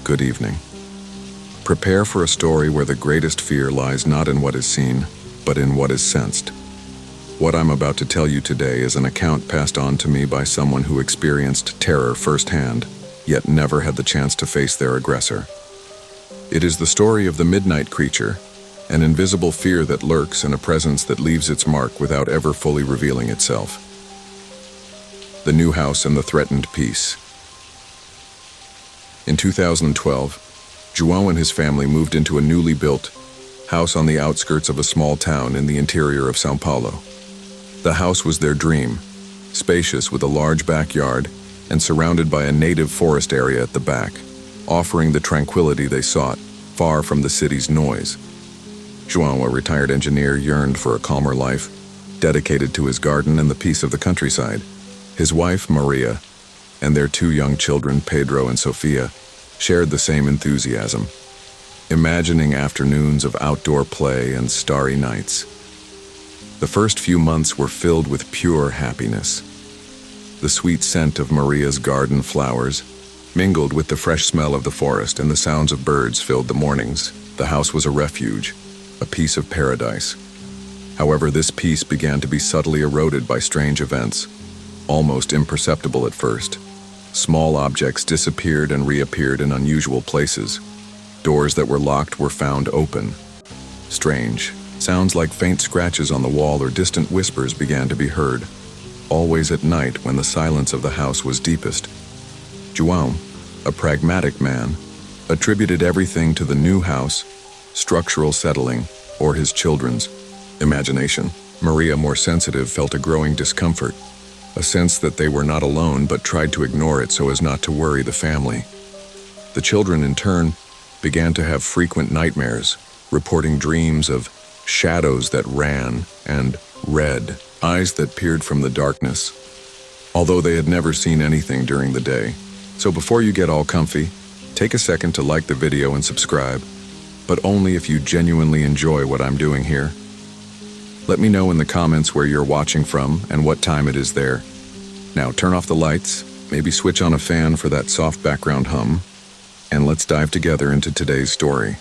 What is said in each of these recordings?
good evening. Prepare for a story where the greatest fear lies not in what is seen, but in what is sensed. What I'm about to tell you today is an account passed on to me by someone who experienced terror firsthand, yet never had the chance to face their aggressor. It is the story of the midnight creature, an invisible fear that lurks in a presence that leaves its mark without ever fully revealing itself. The new house and the threatened peace. In 2012, João and his family moved into a newly built house on the outskirts of a small town in the interior of São Paulo. The house was their dream, spacious with a large backyard and surrounded by a native forest area at the back, offering the tranquility they sought, far from the city's noise. João, a retired engineer, yearned for a calmer life, dedicated to his garden and the peace of the countryside. His wife, Maria, and their two young children, Pedro and Sofia, shared the same enthusiasm, imagining afternoons of outdoor play and starry nights. The first few months were filled with pure happiness. The sweet scent of Maria's garden flowers mingled with the fresh smell of the forest, and the sounds of birds filled the mornings. The house was a refuge, a piece of paradise. However, this peace began to be subtly eroded by strange events, almost imperceptible at first. Small objects disappeared and reappeared in unusual places. Doors that were locked were found open. Strange sounds like faint scratches on the wall or distant whispers began to be heard, always at night when the silence of the house was deepest. João, a pragmatic man, attributed everything to the new house, structural settling, or his children's imagination. Maria, more sensitive, felt a growing discomfort, a sense that they were not alone but tried to ignore it so as not to worry the family. The children, in turn, began to have frequent nightmares, reporting dreams of shadows that ran and red eyes that peered from the darkness, although they had never seen anything during the day. So before you get all comfy, take a second to like the video and subscribe, but only if you genuinely enjoy what I'm doing here. Let me know in the comments where you're watching from and what time it is there. Now turn off the lights, maybe switch on a fan for that soft background hum, and let's dive together into today's story.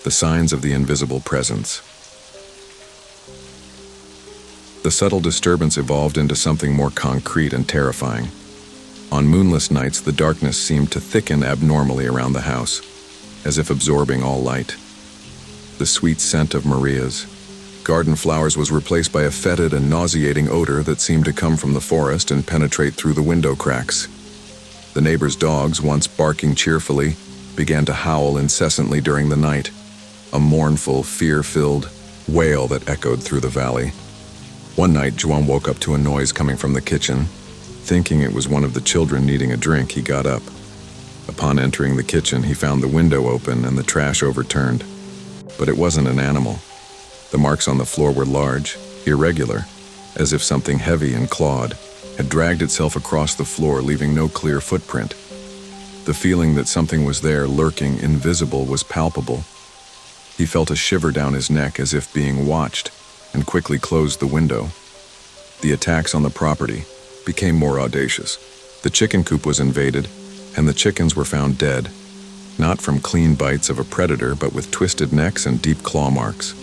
The signs of the invisible presence. The subtle disturbance evolved into something more concrete and terrifying. On moonless nights, the darkness seemed to thicken abnormally around the house, as if absorbing all light. The sweet scent of Maria's garden flowers was replaced by a fetid and nauseating odor that seemed to come from the forest and penetrate through the window cracks. The neighbors' dogs, once barking cheerfully, began to howl incessantly during the night, a mournful, fear-filled wail that echoed through the valley. One night, João woke up to a noise coming from the kitchen. Thinking it was one of the children needing a drink, he got up. Upon entering the kitchen, he found the window open and the trash overturned. But it wasn't an animal. The marks on the floor were large, irregular, as if something heavy and clawed had dragged itself across the floor, leaving no clear footprint. The feeling that something was there, lurking, invisible, was palpable. He felt a shiver down his neck as if being watched, and quickly closed the window. The attacks on the property became more audacious. The chicken coop was invaded, and the chickens were found dead, not from clean bites of a predator, but with twisted necks and deep claw marks.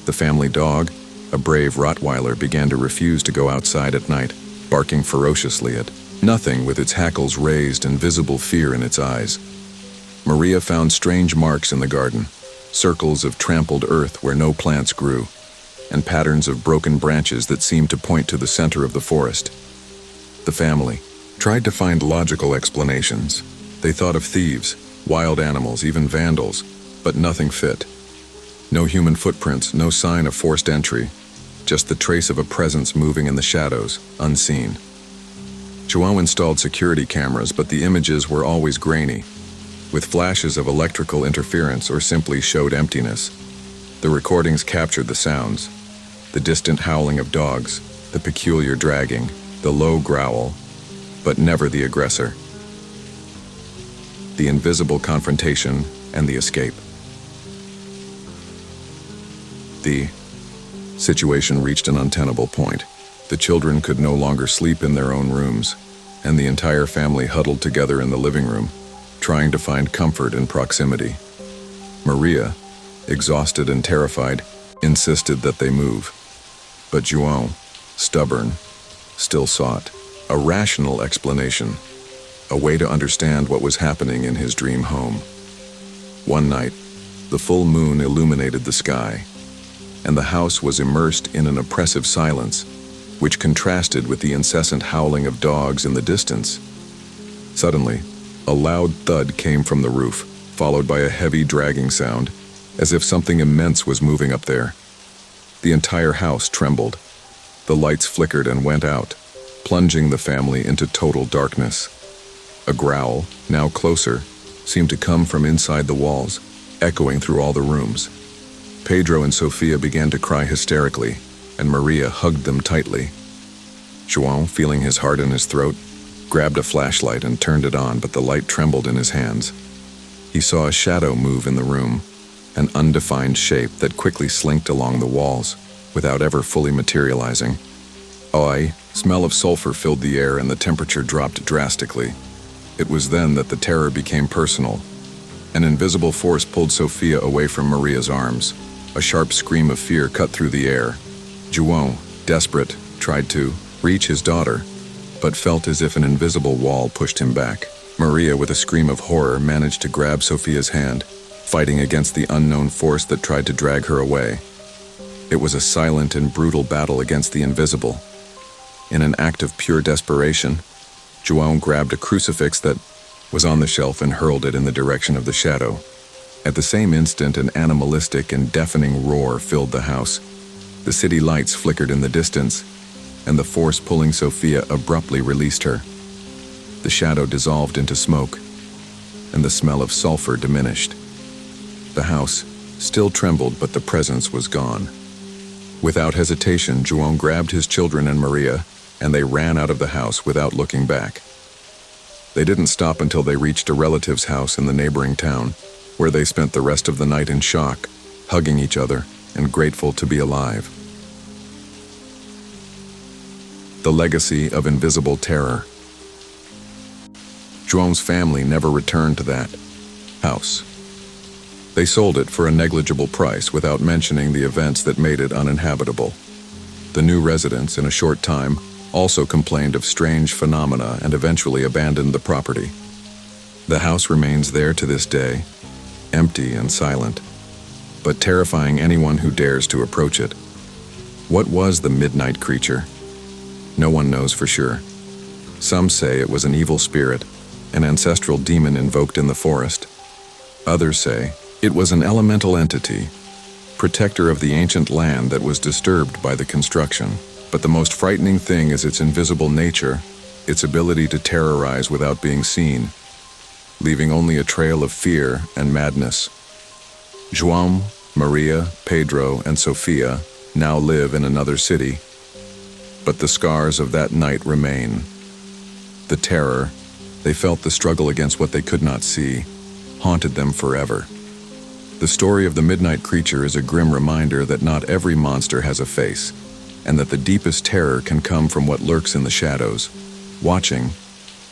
The family dog, a brave Rottweiler, began to refuse to go outside at night, barking ferociously at nothing with its hackles raised and visible fear in its eyes. Maria found strange marks in the garden, circles of trampled earth where no plants grew, and patterns of broken branches that seemed to point to the center of the forest. The family tried to find logical explanations. They thought of thieves, wild animals, even vandals, but nothing fit. No human footprints, no sign of forced entry, just the trace of a presence moving in the shadows, unseen. João installed security cameras, but the images were always grainy, with flashes of electrical interference or simply showed emptiness. The recordings captured the sounds, the distant howling of dogs, the peculiar dragging, the low growl, but never the aggressor. The invisible confrontation and the escape. The situation reached an untenable point. The children could no longer sleep in their own rooms. and the entire family huddled together in the living room, trying to find comfort in proximity. Maria, exhausted and terrified, insisted that they move. But João, stubborn, still sought a rational explanation, a way to understand what was happening in his dream home. One night, the full moon illuminated the sky, and the house was immersed in an oppressive silence, which contrasted with the incessant howling of dogs in the distance. Suddenly, a loud thud came from the roof, followed by a heavy dragging sound, as if something immense was moving up there. The entire house trembled. The lights flickered and went out, plunging the family into total darkness. A growl, now closer, seemed to come from inside the walls, echoing through all the rooms. Pedro and Sofia began to cry hysterically, and Maria hugged them tightly. João, feeling his heart in his throat, grabbed a flashlight and turned it on, but the light trembled in his hands. He saw a shadow move in the room, an undefined shape that quickly slinked along the walls, without ever fully materializing. A smell of sulfur filled the air and the temperature dropped drastically. It was then that the terror became personal. An invisible force pulled Sofia away from Maria's arms. A sharp scream of fear cut through the air. João, desperate, tried to reach his daughter, but felt as if an invisible wall pushed him back. Maria, with a scream of horror, managed to grab Sofia's hand, fighting against the unknown force that tried to drag her away. It was a silent and brutal battle against the invisible. In an act of pure desperation, João grabbed a crucifix that was on the shelf and hurled it in the direction of the shadow. At the same instant, an animalistic and deafening roar filled the house. The city lights flickered in the distance, and the force pulling Sofia abruptly released her. The shadow dissolved into smoke, and the smell of sulfur diminished. The house still trembled, but the presence was gone. Without hesitation, João grabbed his children and Maria, and they ran out of the house without looking back. They didn't stop until they reached a relative's house in the neighboring town, where they spent the rest of the night in shock, hugging each other and grateful to be alive. The legacy of invisible terror. João's family never returned to that house. They sold it for a negligible price without mentioning the events that made it uninhabitable. The new residents, in a short time, also complained of strange phenomena and eventually abandoned the property. The house remains there to this day, empty and silent, but terrifying anyone who dares to approach it. What was the midnight creature? No one knows for sure. Some say it was an evil spirit, an ancestral demon invoked in the forest. Others say it was an elemental entity, protector of the ancient land that was disturbed by the construction. But the most frightening thing is its invisible nature, its ability to terrorize without being seen, leaving only a trail of fear and madness. João, Maria, Pedro, and Sofia now live in another city, but the scars of that night remain. The terror, they felt the struggle against what they could not see, haunted them forever. The story of the midnight creature is a grim reminder that not every monster has a face, and that the deepest terror can come from what lurks in the shadows, watching,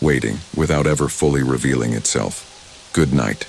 waiting, without ever fully revealing itself. Good night.